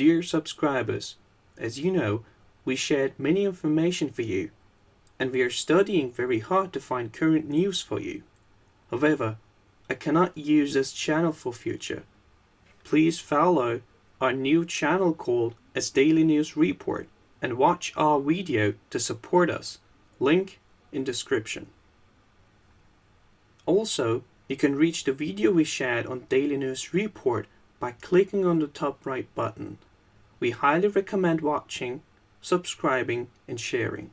Dear subscribers, as you know, we shared many information for you, and we are studying very hard to find current news for you. However, I cannot use this channel for future. Please follow our new channel called as Daily News Report and watch our video to support us. Link in description. Also, you can reach the video we shared on Daily News Report by clicking on the top right button. We highly recommend watching, subscribing, and sharing.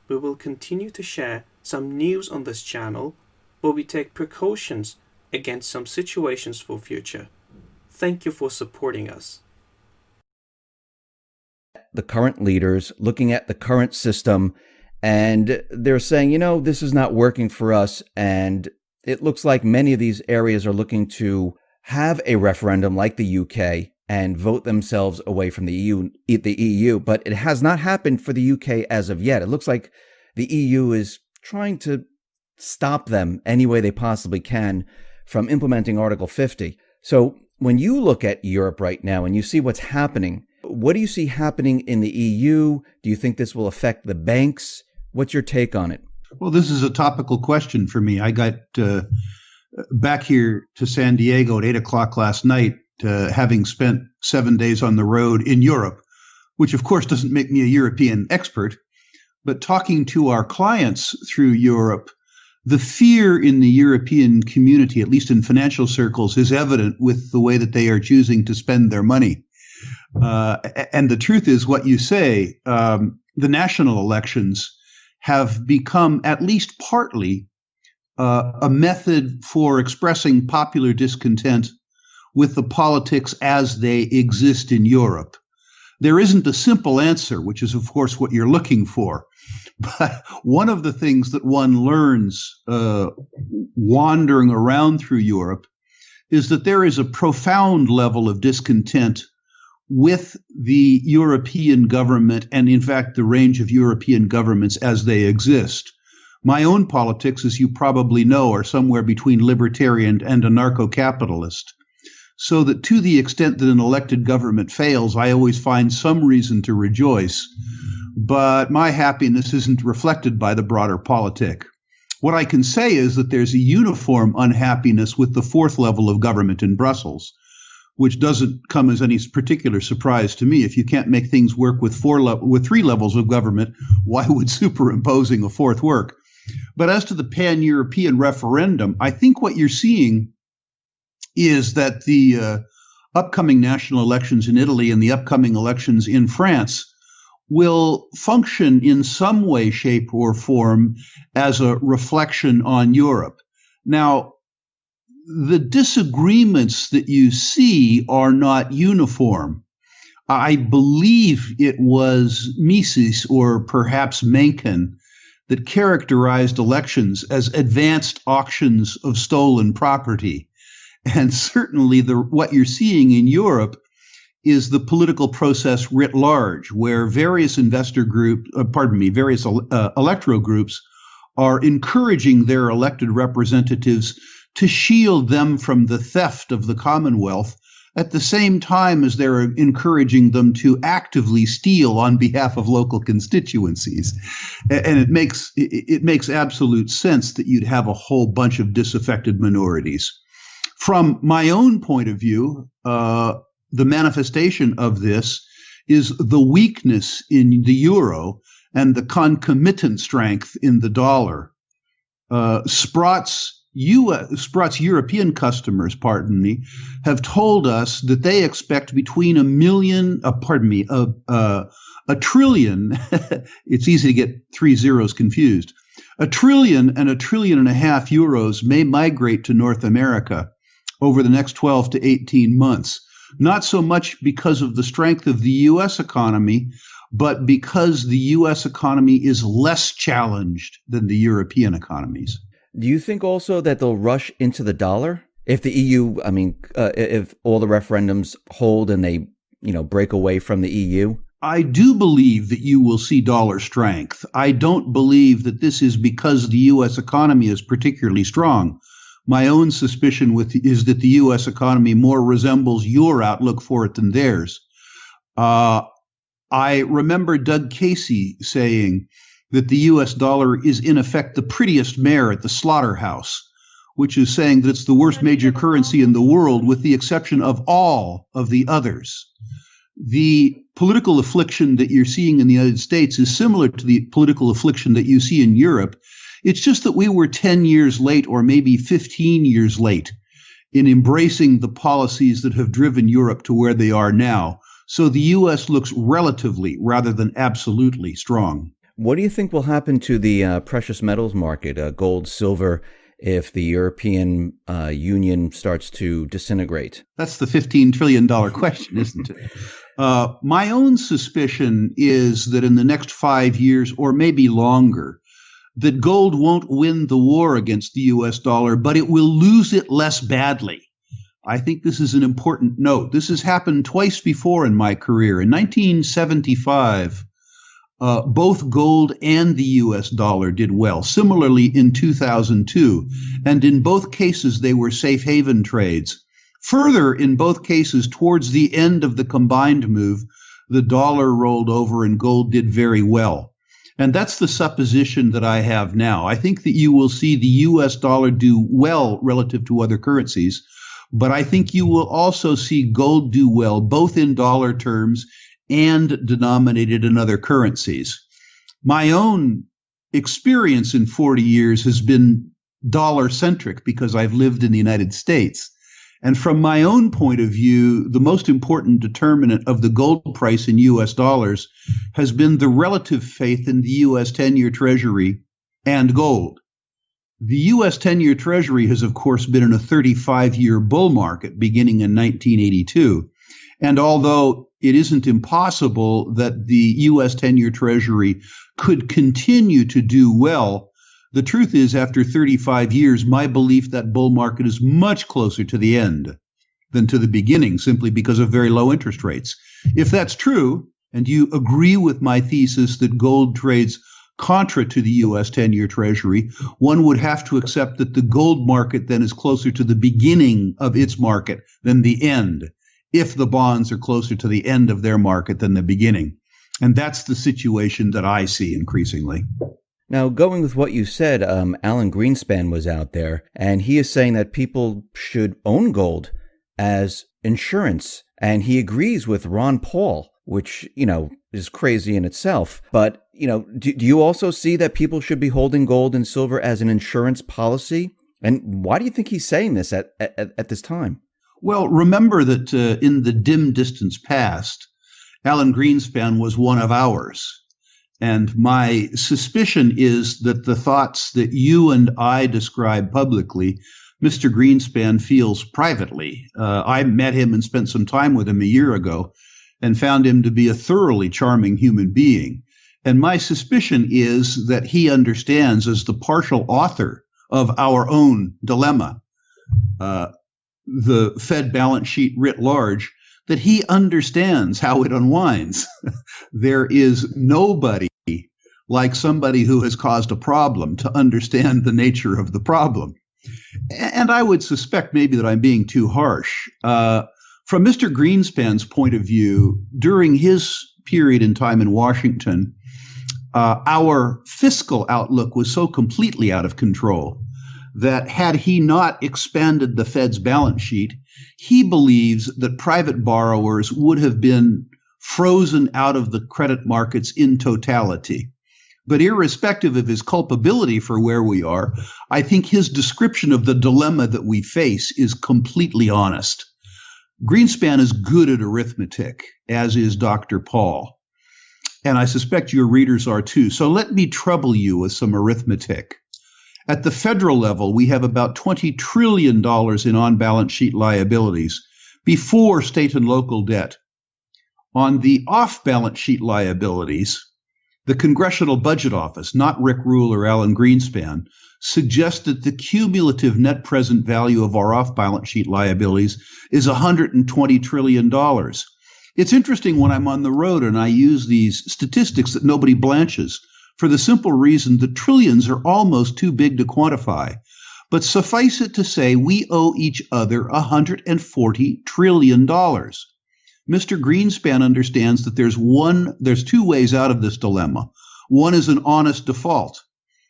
We will continue to share some news on this channel, but we take precautions against some situations for future. Thank you for supporting us. The current leaders, looking at the current system, and they're saying, this is not working for us. And it looks like many of these areas are looking to have a referendum like the UK and vote themselves away from the EU, but it has not happened for the UK as of yet. It looks like the EU is trying to stop them any way they possibly can from implementing Article 50. So when you look at Europe right now and you see what's happening, what do you see happening in the EU? Do you think this will affect the banks? What's your take on it? Well, this is a topical question for me. I got back here to San Diego at 8 o'clock last night, having spent 7 days on the road in Europe, which of course doesn't make me a European expert, but talking to our clients through Europe, the fear in the European community, at least in financial circles, is evident with the way that they are choosing to spend their money. And the truth is what you say, the national elections have become at least partly a method for expressing popular discontent with the politics as they exist in Europe. There isn't a simple answer, which is, of course, what you're looking for. But one of the things that one learns wandering around through Europe is that there is a profound level of discontent with the European government and, in fact, the range of European governments as they exist. My own politics, as you probably know, are somewhere between libertarian and anarcho-capitalist. So that to the extent that an elected government fails, I always find some reason to rejoice. But my happiness isn't reflected by the broader politic. What I can say is that there's a uniform unhappiness with the fourth level of government in Brussels, which doesn't come as any particular surprise to me. If you can't make things work with three levels of government, why would superimposing a fourth work? But as to the pan-European referendum, I think what you're seeing is that the upcoming national elections in Italy and the upcoming elections in France will function in some way, shape, or form as a reflection on Europe. Now, the disagreements that you see are not uniform. I believe it was Mises or perhaps Mencken that characterized elections as advanced auctions of stolen property. And certainly what you're seeing in Europe is the political process writ large, where various various electoral groups are encouraging their elected representatives to shield them from the theft of the Commonwealth, at the same time as they're encouraging them to actively steal on behalf of local constituencies. And it makes absolute sense that you'd have a whole bunch of disaffected minorities. From my own point of view, the manifestation of this is the weakness in the euro and the concomitant strength in the dollar. Sprott's European customers, have told us that they expect between a trillion, it's easy to get three zeros confused, $1 trillion and $1.5 trillion euros may migrate to North America over the next 12 to 18 months. Not so much because of the strength of the U.S. economy, but because the U.S. economy is less challenged than the European economies. Do you think also that they'll rush into the dollar if the EU, if all the referendums hold and they, break away from the EU? I do believe that you will see dollar strength. I don't believe that this is because the U.S. economy is particularly strong, My own suspicion is that the U.S. economy more resembles your outlook for it than theirs. I remember Doug Casey saying that the U.S. dollar is in effect the prettiest mare at the slaughterhouse, which is saying that it's the worst major currency in the world with the exception of all of the others. The political affliction that you're seeing in the United States is similar to the political affliction that you see in Europe. It's just that we were 10 years late or maybe 15 years late in embracing the policies that have driven Europe to where they are now. So the U.S. looks relatively rather than absolutely strong. What do you think will happen to the precious metals market, gold, silver, if the European Union starts to disintegrate? That's the $15 trillion question, isn't it? My own suspicion is that in the next 5 years or maybe longer, that gold won't win the war against the U.S. dollar, but it will lose it less badly. I think this is an important note. This has happened twice before in my career. In 1975, both gold and the U.S. dollar did well. Similarly, in 2002, and in both cases, they were safe haven trades. Further, in both cases, towards the end of the combined move, the dollar rolled over and gold did very well. And that's the supposition that I have now. I think that you will see the U.S. dollar do well relative to other currencies, but I think you will also see gold do well, both in dollar terms and denominated in other currencies. My own experience in 40 years has been dollar-centric because I've lived in the United States. And from my own point of view, the most important determinant of the gold price in U.S. dollars has been the relative faith in the U.S. 10-year Treasury and gold. The U.S. 10-year Treasury has, of course, been in a 35-year bull market beginning in 1982. And although it isn't impossible that the U.S. 10-year Treasury could continue to do well, the truth is, after 35 years, my belief that bull market is much closer to the end than to the beginning, simply because of very low interest rates. If that's true, and you agree with my thesis that gold trades contra to the U.S. 10-year Treasury, one would have to accept that the gold market then is closer to the beginning of its market than the end, if the bonds are closer to the end of their market than the beginning. And that's the situation that I see increasingly. Now, going with what you said, Alan Greenspan was out there, and he is saying that people should own gold as insurance. And he agrees with Ron Paul, which, is crazy in itself. But, do you also see that people should be holding gold and silver as an insurance policy? And why do you think he's saying this at this time? Well, remember that in the dim distance past, Alan Greenspan was one of ours. And my suspicion is that the thoughts that you and I describe publicly, Mr. Greenspan feels privately. I met him and spent some time with him a year ago and found him to be a thoroughly charming human being. And my suspicion is that he understands, as the partial author of our own dilemma, the Fed balance sheet writ large, that he understands how it unwinds. There is nobody like somebody who has caused a problem to understand the nature of the problem. And I would suspect maybe that I'm being too harsh. From Mr. Greenspan's point of view, during his period in time in Washington, our fiscal outlook was so completely out of control that had he not expanded the Fed's balance sheet, he believes that private borrowers would have been frozen out of the credit markets in totality. But irrespective of his culpability for where we are, I think his description of the dilemma that we face is completely honest. Greenspan is good at arithmetic, as is Dr. Paul. And I suspect your readers are too. So let me trouble you with some arithmetic. At the federal level, we have about $20 trillion in on-balance sheet liabilities before state and local debt. On the off-balance sheet liabilities, the Congressional Budget Office, not Rick Rule or Alan Greenspan, suggests that the cumulative net present value of our off-balance sheet liabilities is $120 trillion. It's interesting when I'm on the road and I use these statistics that nobody blanches, for the simple reason that trillions are almost too big to quantify. But suffice it to say, we owe each other $140 trillion. Mr. Greenspan understands that there's two ways out of this dilemma. One is an honest default,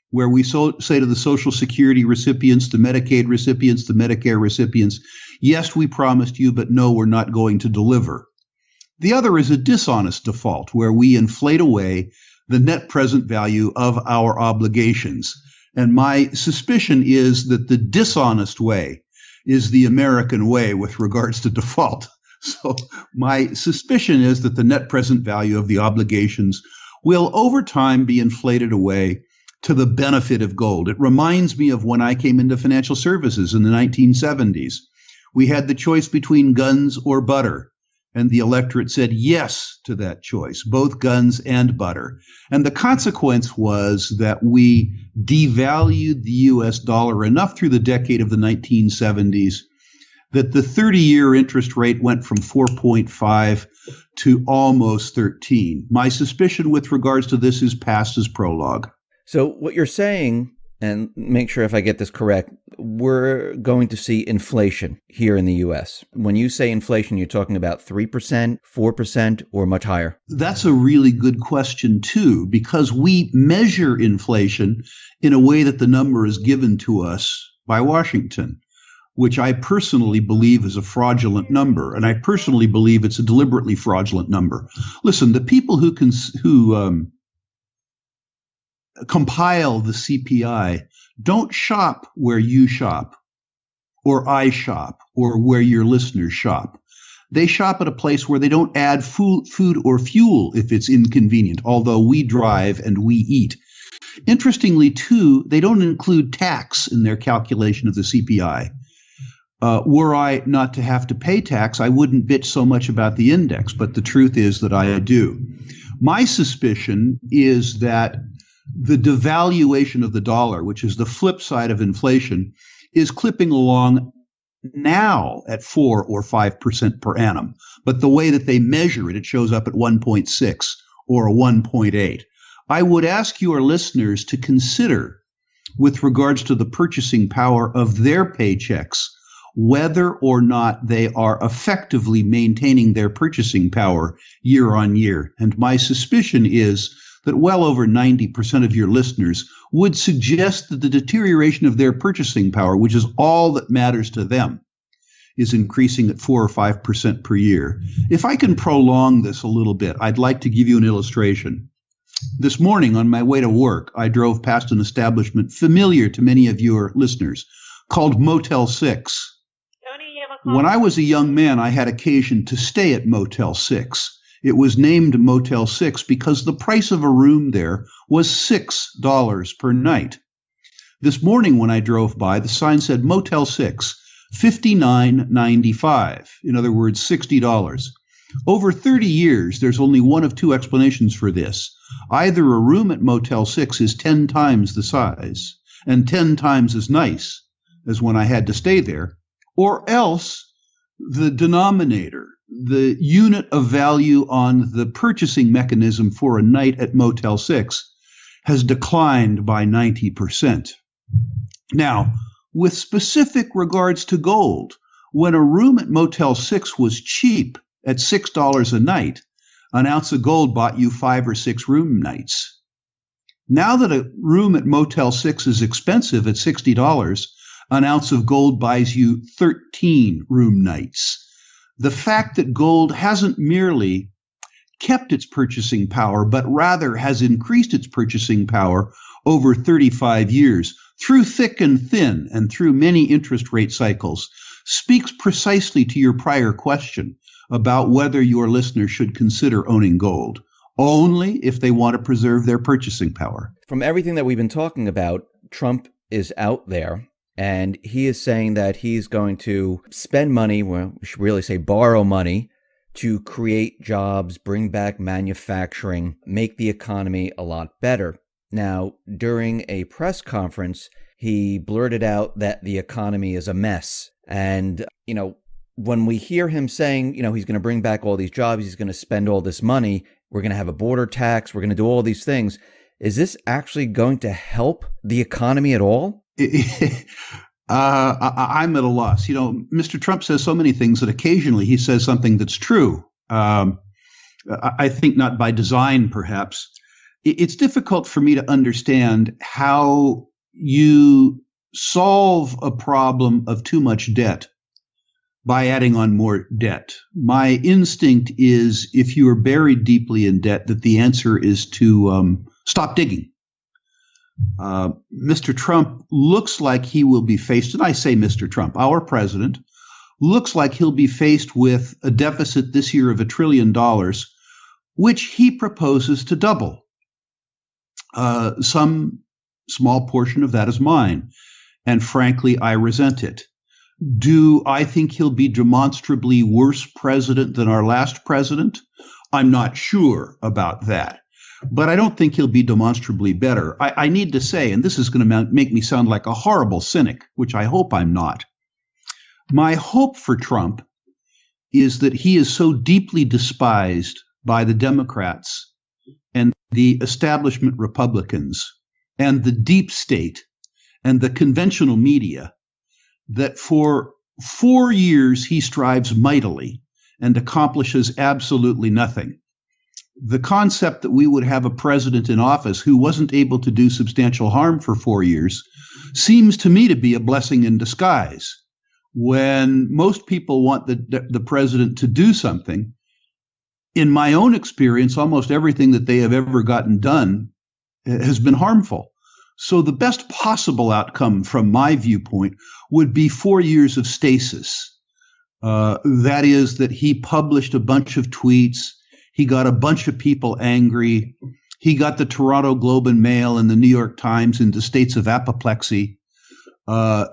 where we say to the Social Security recipients, the Medicaid recipients, the Medicare recipients, yes, we promised you, but no, we're not going to deliver. The other is a dishonest default, where we inflate away the net present value of our obligations. And my suspicion is that the dishonest way is the American way with regards to default. So my suspicion is that the net present value of the obligations will over time be inflated away to the benefit of gold. It reminds me of when I came into financial services in the 1970s. We had the choice between guns or butter, and the electorate said yes to that choice, both guns and butter. And the consequence was that we devalued the U.S. dollar enough through the decade of the 1970s that the 30-year interest rate went from 4.5 to almost 13. My suspicion with regards to this is past as prologue. So what you're saying, and make sure if I get this correct, we're going to see inflation here in the U.S. When you say inflation, you're talking about 3%, 4%, or much higher? That's a really good question, too, because we measure inflation in a way that the number is given to us by Washington, which I personally believe is a fraudulent number. And I personally believe it's a deliberately fraudulent number. Listen, the people who compile the CPI don't shop where you shop, or I shop, or where your listeners shop. They shop at a place where they don't add food or fuel if it's inconvenient, although we drive and we eat. Interestingly, too, they don't include tax in their calculation of the CPI. Were I not to have to pay tax, I wouldn't bitch so much about the index, but the truth is that I do. My suspicion is that the devaluation of the dollar, which is the flip side of inflation, is clipping along now at 4 or 5% per annum. But the way that they measure it, it shows up at 1.6 or 1.8. I would ask your listeners to consider, with regards to the purchasing power of their paychecks, whether or not they are effectively maintaining their purchasing power year on year. And my suspicion is that well over 90% of your listeners would suggest that the deterioration of their purchasing power, which is all that matters to them, is increasing at 4 or 5% per year. If I can prolong this a little bit, I'd like to give you an illustration. This morning on my way to work, I drove past an establishment familiar to many of your listeners called Motel 6. When I was a young man, I had occasion to stay at Motel 6. It was named Motel 6 because the price of a room there was $6 per night. This morning when I drove by, the sign said Motel 6, $59.95. In other words, $60. Over 30 years, there's only one of two explanations for this. Either a room at Motel 6 is 10 times the size and 10 times as nice as when I had to stay there, or else the denominator, the unit of value on the purchasing mechanism for a night at Motel 6 has declined by 90%. Now, with specific regards to gold, when a room at Motel 6 was cheap at $6 a night, an ounce of gold bought you 5 or 6 room nights. Now that a room at Motel 6 is expensive at $60, an ounce of gold buys you 13 room nights. The fact that gold hasn't merely kept its purchasing power, but rather has increased its purchasing power over 35 years through thick and thin and through many interest rate cycles speaks precisely to your prior question about whether your listeners should consider owning gold, only if they want to preserve their purchasing power. From everything that we've been talking about, Trump is out there. And he is saying that he's going to spend money, well, we should really say borrow money, to create jobs, bring back manufacturing, make the economy a lot better. Now, during a press conference, he blurted out that the economy is a mess. And, when we hear him saying, he's going to bring back all these jobs, he's going to spend all this money, we're going to have a border tax, we're going to do all these things, is this actually going to help the economy at all? I'm at a loss. Mr. Trump says so many things that occasionally he says something that's true. I think not by design, perhaps. It's difficult for me to understand how you solve a problem of too much debt by adding on more debt. My instinct is, if you are buried deeply in debt, that the answer is to stop digging. Mr. Trump looks like he will be faced, and I say Mr. Trump, our president, looks like he'll be faced with a deficit this year of $1 trillion, which he proposes to double. Some small portion of that is mine, and frankly, I resent it. Do I think he'll be demonstrably worse president than our last president? I'm not sure about that. But I don't think he'll be demonstrably better. I need to say, and this is going to make me sound like a horrible cynic, which I hope I'm not. My hope for Trump is that he is so deeply despised by the Democrats and the establishment Republicans and the deep state and the conventional media that for 4 years he strives mightily and accomplishes absolutely nothing. The concept that we would have a president in office who wasn't able to do substantial harm for 4 years seems to me to be a blessing in disguise. When most people want the president to do something, in my own experience, almost everything that they have ever gotten done has been harmful. So the best possible outcome from my viewpoint would be 4 years of stasis. That is, that he published a bunch of tweets. He got a bunch of people angry. He got the Toronto Globe and Mail and the New York Times into states of apoplexy.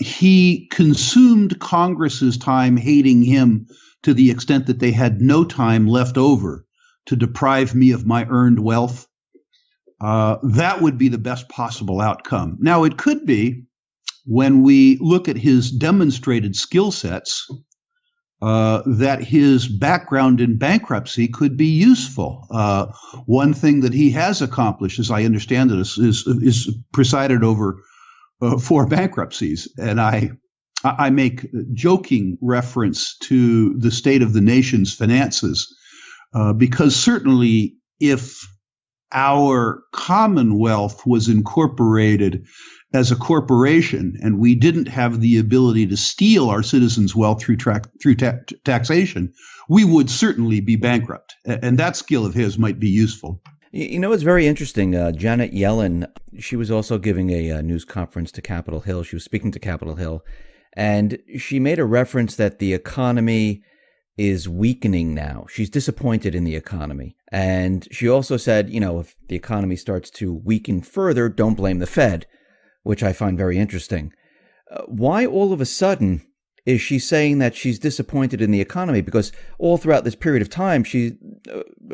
He consumed Congress's time hating him to the extent that they had no time left over to deprive me of my earned wealth. That would be the best possible outcome. Now, it could be, when we look at his demonstrated skill sets, that his background in bankruptcy could be useful. One thing that he has accomplished, as I understand it, is presided over 4 bankruptcies. And I make joking reference to the state of the nation's finances, because certainly if our Commonwealth was incorporated as a corporation and we didn't have the ability to steal our citizens' wealth through taxation, we would certainly be bankrupt. And that skill of his might be useful. It's very interesting. Janet Yellen, she was also giving a news conference to Capitol Hill. She was speaking to Capitol Hill, and she made a reference that the economy is weakening now. She's disappointed in the economy. And she also said, if the economy starts to weaken further, don't blame the Fed, which I find very interesting. Why all of a sudden is she saying that she's disappointed in the economy? Because all throughout this period of time,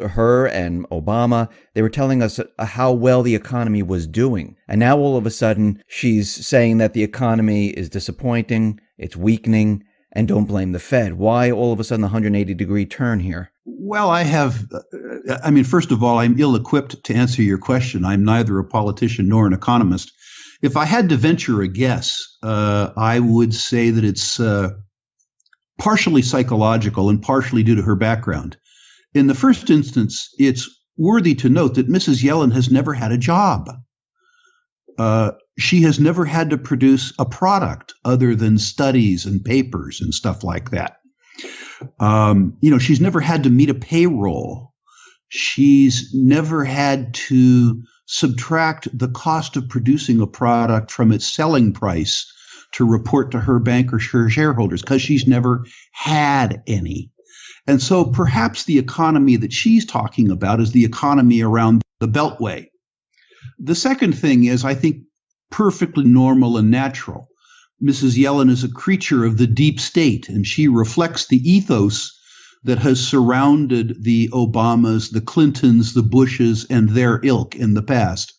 her and Obama, they were telling us how well the economy was doing. And now all of a sudden, she's saying that the economy is disappointing, it's weakening, and don't blame the Fed. Why all of a sudden the 180-degree turn here? Well, first of all, I'm ill-equipped to answer your question. I'm neither a politician nor an economist. If I had to venture a guess, I would say that it's partially psychological and partially due to her background. In the first instance, it's worthy to note that Mrs. Yellen has never had a job. She has never had to produce a product other than studies and papers and stuff like that. She's never had to meet a payroll. She's never had to subtract the cost of producing a product from its selling price to report to her bank or her shareholders, because she's never had any. And so perhaps the economy that she's talking about is the economy around the Beltway. The second thing is, I think, perfectly normal and natural. Mrs. Yellen is a creature of the deep state, and she reflects the ethos that has surrounded the Obamas, the Clintons, the Bushes, and their ilk in the past.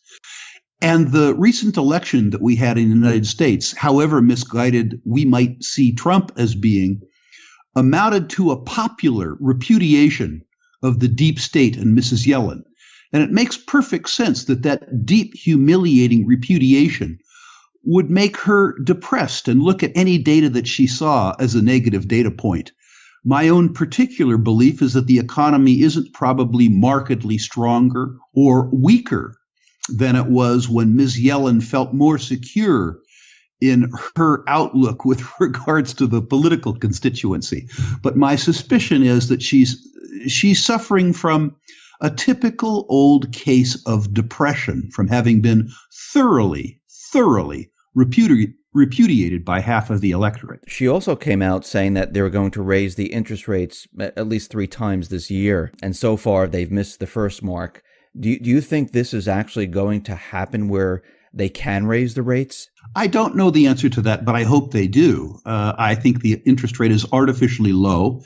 And the recent election that we had in the United States, however misguided we might see Trump as being, amounted to a popular repudiation of the deep state and Mrs. Yellen. And it makes perfect sense that deep, humiliating repudiation would make her depressed and look at any data that she saw as a negative data point. My own particular belief is that the economy isn't probably markedly stronger or weaker than it was when Ms. Yellen felt more secure in her outlook with regards to the political constituency. But my suspicion is that she's suffering from a typical old case of depression from having been thoroughly repudiated by half of the electorate. She also came out saying that they were going to raise the interest rates at least 3 times this year, and so far they've missed the first mark. Do you think this is actually going to happen where they can raise the rates? I don't know the answer to that, but I hope they do. I think the interest rate is artificially low,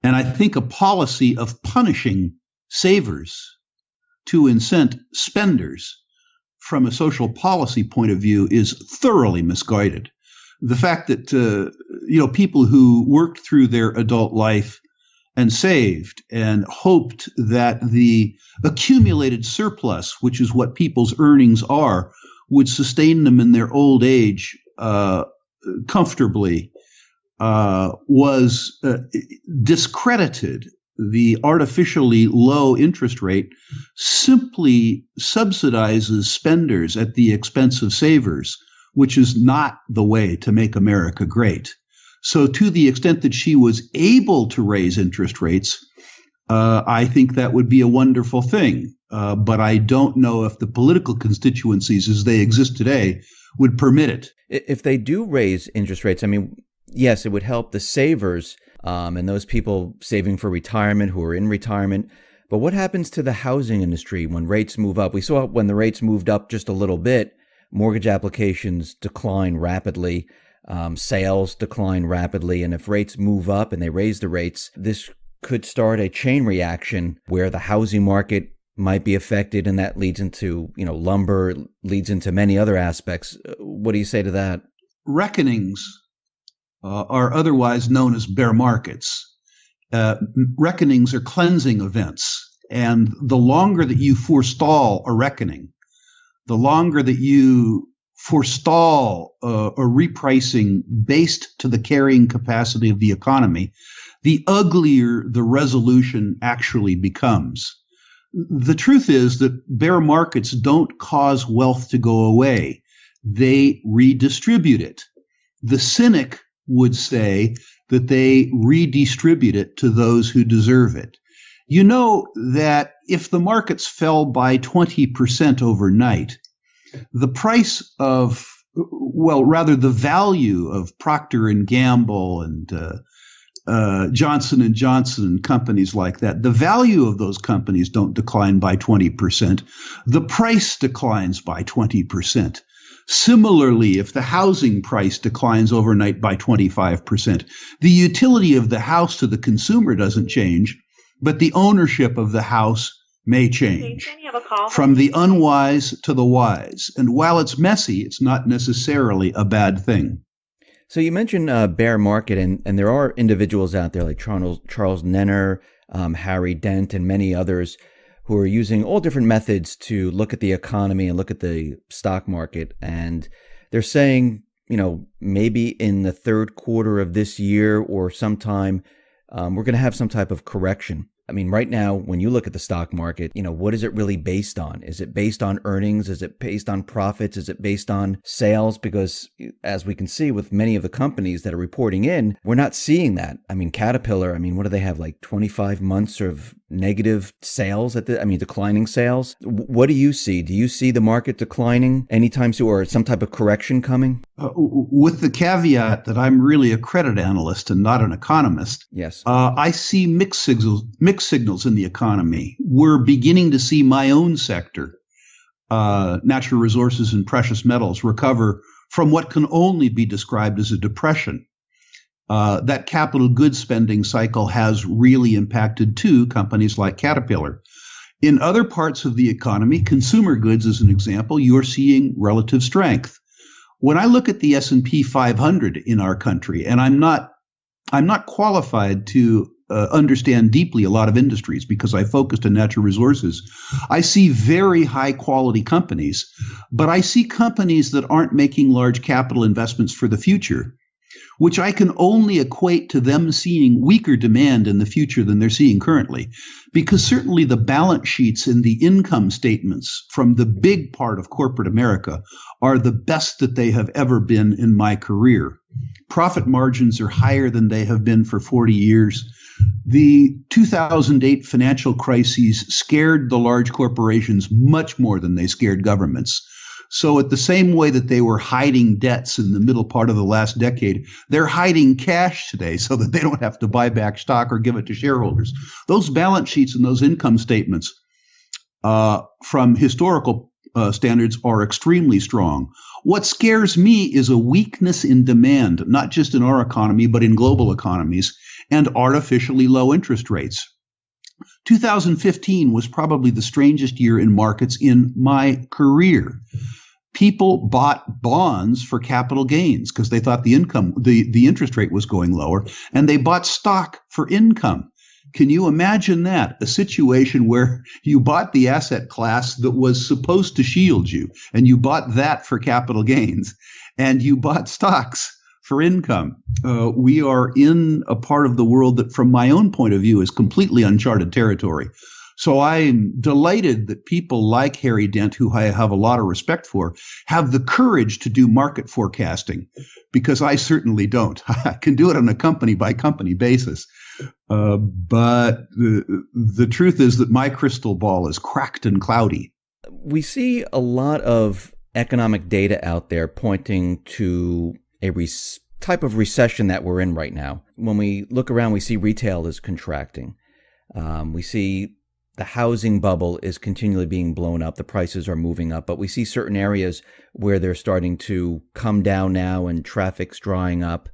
and I think a policy of punishing savers to incent spenders from a social policy point of view is thoroughly misguided. The fact that people who worked through their adult life and saved and hoped that the accumulated surplus, which is what people's earnings are, would sustain them in their old age comfortably, was discredited. The artificially low interest rate simply subsidizes spenders at the expense of savers, which is not the way to make America great. So to the extent that she was able to raise interest rates, I think that would be a wonderful thing. But I don't know if the political constituencies as they exist today would permit it. If they do raise interest rates, I mean, yes, it would help the savers and those people saving for retirement who are in retirement. But what happens to the housing industry when rates move up? We saw when the rates moved up just a little bit, mortgage applications decline rapidly, sales decline rapidly. And if rates move up and they raise the rates, this could start a chain reaction where the housing market might be affected, and that leads into, lumber, leads into many other aspects. What do you say to that? Reckonings are otherwise known as bear markets. Reckonings are cleansing events. And the longer that you forestall a reckoning, the longer that you forestall a repricing based to the carrying capacity of the economy, the uglier the resolution actually becomes. The truth is that bear markets don't cause wealth to go away. They redistribute it. The cynic would say that they redistribute it to those who deserve it. You know that if the markets fell by 20% overnight, the price of, the value of Procter and Gamble and Johnson & Johnson and companies like that, the value of those companies don't decline by 20%. The price declines by 20%. Similarly, if the housing price declines overnight by 25%, the utility of the house to the consumer doesn't change, but the ownership of the house may change. From the unwise to the wise. And while it's messy, it's not necessarily a bad thing. So you mentioned bear market, and there are individuals out there like Charles Nenner, Harry Dent, and many others who are using all different methods to look at the economy and look at the stock market. And they're saying, maybe in the third quarter of this year or sometime, we're going to have some type of correction. I mean, right now, when you look at the stock market, what is it really based on? Is it based on earnings? Is it based on profits? Is it based on sales? Because as we can see with many of the companies that are reporting in, we're not seeing that. I mean, Caterpillar, what do they have, like 25 months of negative sales declining sales? What do you see? Do you see the market declining anytime soon, or some type of correction coming? With the caveat that I'm really a credit analyst and not an economist. Yes. I see mixed signals in the economy. We're beginning to see my own sector, natural resources and precious metals, recover from what can only be described as a depression. That capital goods spending cycle has really impacted too companies like Caterpillar. In other parts of the economy, consumer goods as an example, you're seeing relative strength. When I look at the S&P 500 in our country, and I'm not qualified to understand deeply a lot of industries because I focused on natural resources. I see very high quality companies, but I see companies that aren't making large capital investments for the future, which I can only equate to them seeing weaker demand in the future than they're seeing currently. Because certainly the balance sheets and the income statements from the big part of corporate America are the best that they have ever been in my career. Profit margins are higher than they have been for 40 years. The 2008 financial crises scared the large corporations much more than they scared governments. So at the same way that they were hiding debts in the middle part of the last decade, they're hiding cash today so that they don't have to buy back stock or give it to shareholders. Those balance sheets and those income statements from historical standards are extremely strong. What scares me is a weakness in demand, not just in our economy, but in global economies, and artificially low interest rates. 2015 was probably the strangest year in markets in my career. People bought bonds for capital gains because they thought the interest rate was going lower, and they bought stock for income. Can you imagine that? A situation where you bought the asset class that was supposed to shield you, and you bought that for capital gains, and you bought stocks for income. We are in a part of the world that, from my own point of view, is completely uncharted territory. So I'm delighted that people like Harry Dent, who I have a lot of respect for, have the courage to do market forecasting, because I certainly don't. I can do it on a company by company basis. But the truth is that my crystal ball is cracked and cloudy. We see a lot of economic data out there pointing to a type of recession that we're in right now. When we look around, we see retail is contracting. We see the housing bubble is continually being blown up. The prices are moving up, but we see certain areas where they're starting to come down now and traffic's drying up.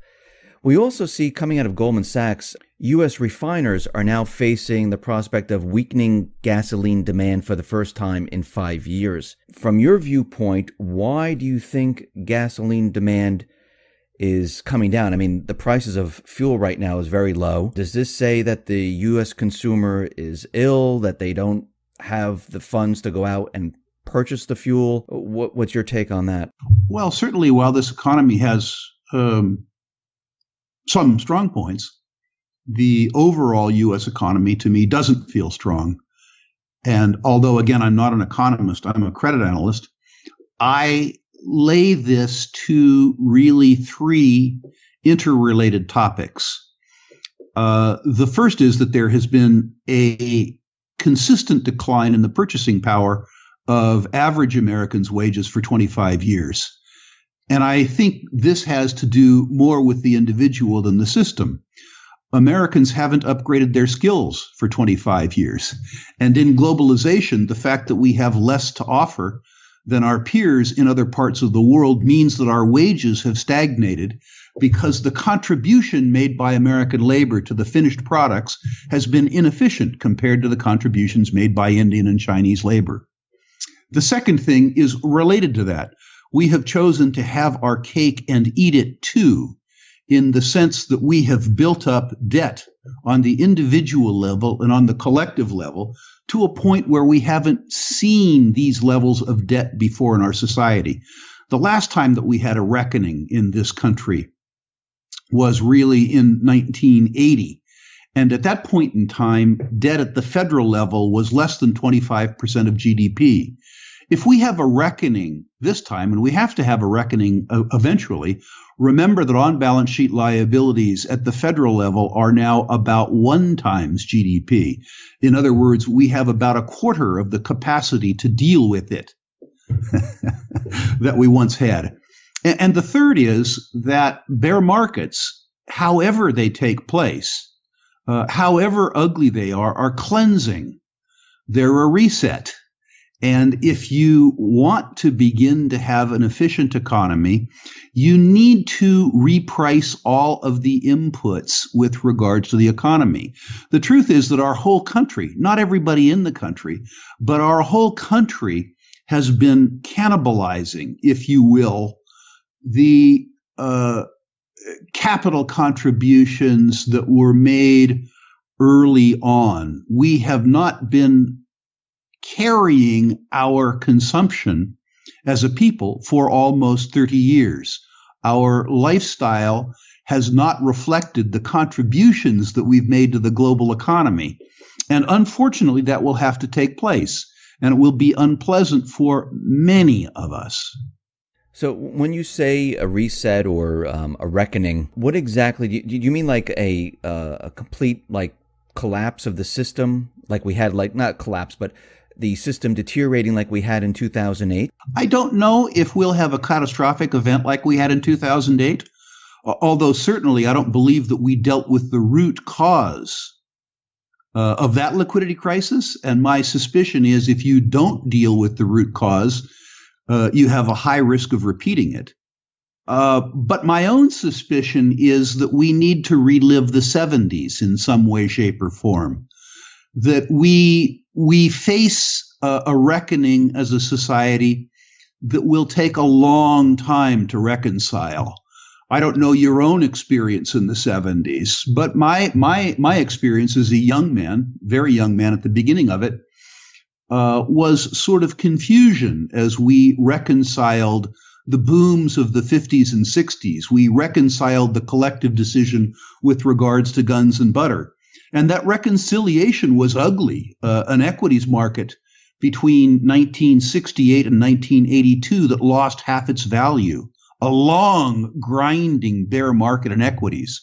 We also see, coming out of Goldman Sachs, U.S. refiners are now facing the prospect of weakening gasoline demand for the first time in 5 years. From your viewpoint, why do you think gasoline demand is coming down? I mean, the prices of fuel right now is very low. Does this say that the U.S. consumer is ill, that they don't have the funds to go out and purchase the fuel? What's your take on that? Well, certainly while this economy has some strong points, the overall U.S. economy, to me, doesn't feel strong. And although, again, I'm not an economist, I'm a credit analyst, I lay this to really three interrelated topics. The first is that there has been a consistent decline in the purchasing power of average Americans' wages for 25 years. And I think this has to do more with the individual than the system. Americans haven't upgraded their skills for 25 years. And in globalization, the fact that we have less to offer than our peers in other parts of the world means that our wages have stagnated because the contribution made by American labor to the finished products has been inefficient compared to the contributions made by Indian and Chinese labor. The second thing is related to that. We have chosen to have our cake and eat it too, in the sense that we have built up debt on the individual level and on the collective level to a point where we haven't seen these levels of debt before in our society. The last time that we had a reckoning in this country was really in 1980. And at that point in time, debt at the federal level was less than 25% of GDP. If we have a reckoning this time, and we have to have a reckoning eventually, remember that on-balance sheet liabilities at the federal level are now about 1 times GDP. In other words, we have about a quarter of the capacity to deal with it that we once had. And the third is that bear markets, however they take place, however ugly they are cleansing. They're a reset. And if you want to begin to have an efficient economy, you need to reprice all of the inputs with regards to the economy. The truth is that our whole country, not everybody in the country, but our whole country has been cannibalizing, if you will, the capital contributions that were made early on. We have not been carrying our consumption as a people for almost 30 years. Our lifestyle has not reflected the contributions that we've made to the global economy. And unfortunately, that will have to take place, and it will be unpleasant for many of us. So when you say a reset or a reckoning, what exactly do you mean? Like a complete like collapse of the system, like we had, like not collapse, but the system deteriorating like we had in 2008? I don't know if we'll have a catastrophic event like we had in 2008, although certainly I don't believe that we dealt with the root cause of that liquidity crisis. And my suspicion is if you don't deal with the root cause, you have a high risk of repeating it. But my own suspicion is that we need to relive the 70s in some way, shape, or form. That we face a reckoning as a society that will take a long time to reconcile. I don't know your own experience in the 70s, but my experience as a young man, very young man at the beginning of it, was sort of confusion as we reconciled the booms of the 50s and 60s. We reconciled the collective decision with regards to guns and butter. And that reconciliation was ugly. An equities market between 1968 and 1982 that lost half its value. A long, grinding bear market in equities.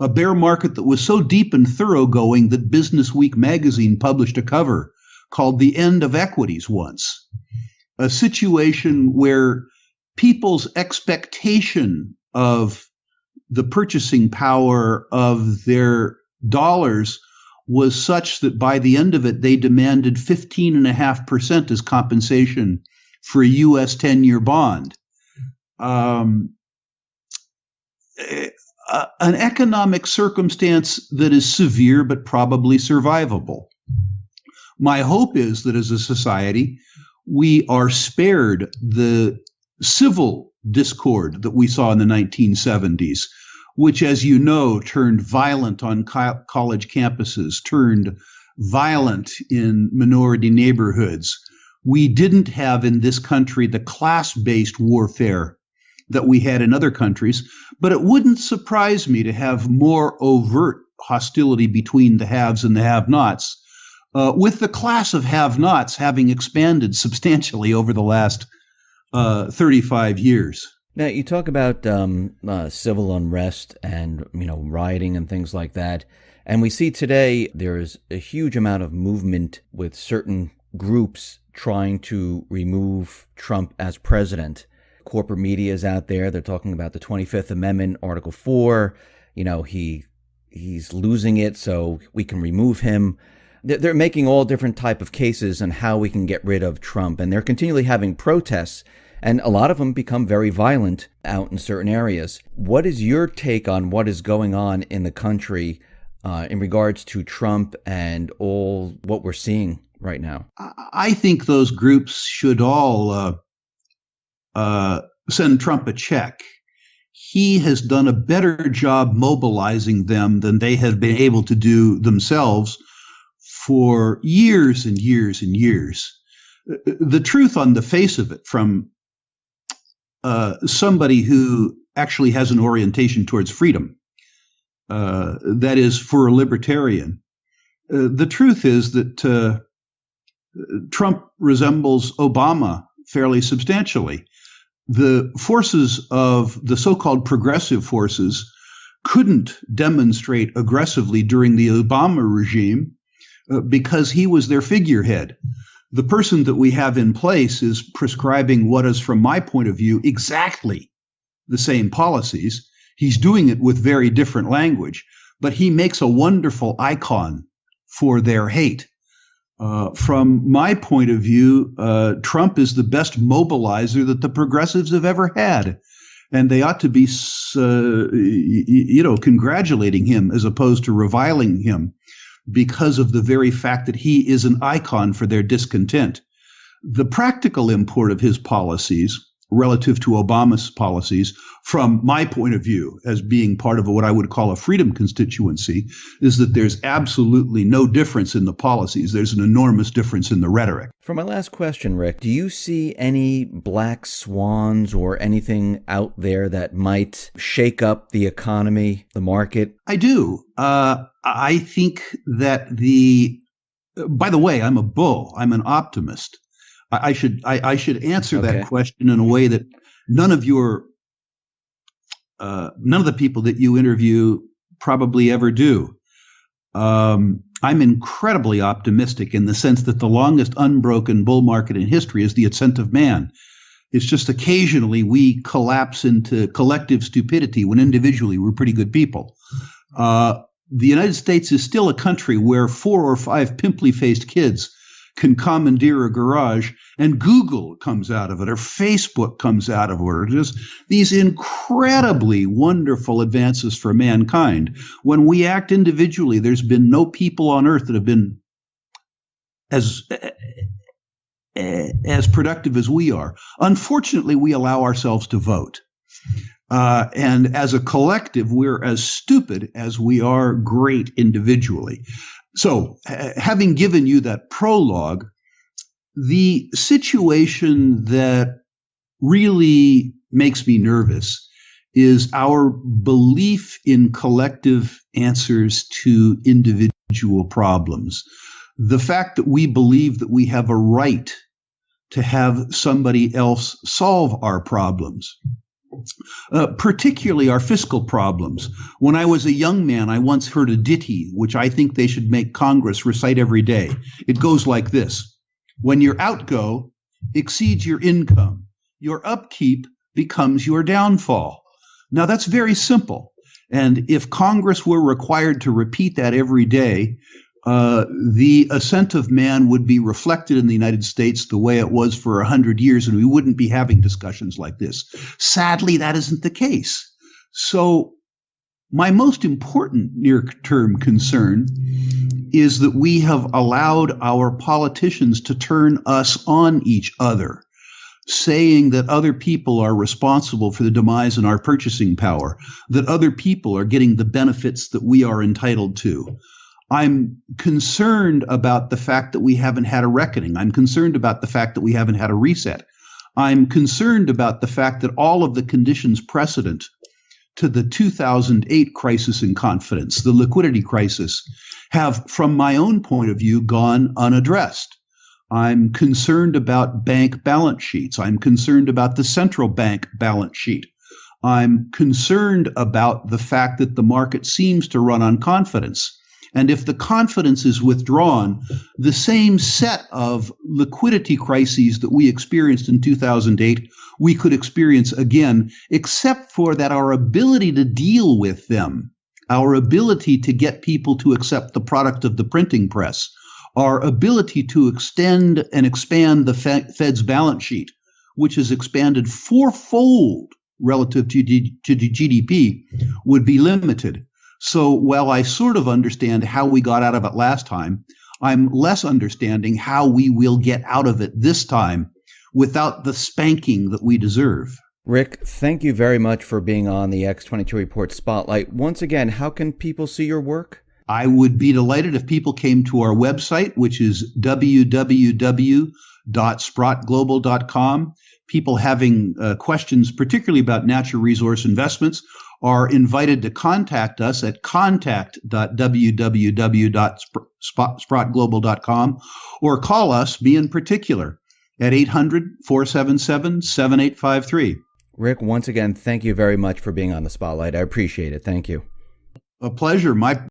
A bear market that was so deep and thoroughgoing that Business Week magazine published a cover called The End of Equities once. A situation where people's expectation of the purchasing power of their dollars was such that by the end of it, they demanded 15.5% as compensation for a U.S. 10-year bond. An economic circumstance that is severe but probably survivable. My hope is that as a society, we are spared the civil discord that we saw in the 1970s, which, as you know, turned violent on college campuses, turned violent in minority neighborhoods. We didn't have in this country the class-based warfare that we had in other countries, but it wouldn't surprise me to have more overt hostility between the haves and the have-nots, with the class of have-nots having expanded substantially over the last 35 years. Now, you talk about civil unrest and, rioting and things like that. And we see today there's a huge amount of movement with certain groups trying to remove Trump as president. Corporate media is out there. They're talking about the 25th Amendment, Article 4. He's losing it, so we can remove him. They're making all different type of cases on how we can get rid of Trump. And they're continually having protests. And a lot of them become very violent out in certain areas. What is your take on what is going on in the country in regards to Trump and all what we're seeing right now? I think those groups should all send Trump a check. He has done a better job mobilizing them than they have been able to do themselves for years and years and years. The truth on the face of it, from somebody who actually has an orientation towards freedom, that is, for a libertarian, the truth is that Trump resembles Obama fairly substantially. The forces of the so-called progressive forces couldn't demonstrate aggressively during the Obama regime because he was their figurehead. The person that we have in place is prescribing what is, from my point of view, exactly the same policies. He's doing it with very different language, but he makes a wonderful icon for their hate. From my point of view, Trump is the best mobilizer that the progressives have ever had. And they ought to be, congratulating him as opposed to reviling him because of the very fact that he is an icon for their discontent. The practical import of his policies relative to Obama's policies, from my point of view, as being part of what I would call a freedom constituency, is that there's absolutely no difference in the policies. There's an enormous difference in the rhetoric. For my last question, Rick, do you see any black swans or anything out there that might shake up the economy, the market? I do. I think that by the way, I'm a bull. I'm an optimist. I should answer that question in a way that none of the people that you interview probably ever do. I'm incredibly optimistic in the sense that the longest unbroken bull market in history is the ascent of man. It's just occasionally we collapse into collective stupidity when individually we're pretty good people. The United States is still a country where 4 or 5 pimply-faced kids can commandeer a garage and Google comes out of it or Facebook comes out of it, or just these incredibly wonderful advances for mankind. When we act individually, there's been no people on earth that have been as productive as we are. Unfortunately, we allow ourselves to vote. And as a collective, we're as stupid as we are great individually. So, having given you that prologue, the situation that really makes me nervous is our belief in collective answers to individual problems. The fact that we believe that we have a right to have somebody else solve our problems. Particularly our fiscal problems. When I was a young man, I once heard a ditty, which I think they should make Congress recite every day. It goes like this: when your outgo exceeds your income, your upkeep becomes your downfall. Now, that's very simple. And if Congress were required to repeat that every day, the ascent of man would be reflected in the United States the way it was for 100 years, and we wouldn't be having discussions like this. Sadly, that isn't the case. So my most important near-term concern is that we have allowed our politicians to turn us on each other, saying that other people are responsible for the demise in our purchasing power, that other people are getting the benefits that we are entitled to. I'm concerned about the fact that we haven't had a reckoning. I'm concerned about the fact that we haven't had a reset. I'm concerned about the fact that all of the conditions precedent to the 2008 crisis in confidence, the liquidity crisis, have, from my own point of view, gone unaddressed. I'm concerned about bank balance sheets. I'm concerned about the central bank balance sheet. I'm concerned about the fact that the market seems to run on confidence. And if the confidence is withdrawn, the same set of liquidity crises that we experienced in 2008, we could experience again, except for that our ability to deal with them, our ability to get people to accept the product of the printing press, our ability to extend and expand the Fed's balance sheet, which has expanded fourfold relative to GDP, would be limited. So while I sort of understand how we got out of it last time, I'm less understanding how we will get out of it this time without the spanking that we deserve. Rick, thank you very much for being on the X22 Report Spotlight. Once again, how can people see your work? I would be delighted if people came to our website, which is www.sprottglobal.com. People having questions, particularly about natural resource investments, are invited to contact us at contact.www.sprottglobal.com or call us, me in particular, at 800-477-7853. Rick, once again, thank you very much for being on the Spotlight. I appreciate it. Thank you. A pleasure. My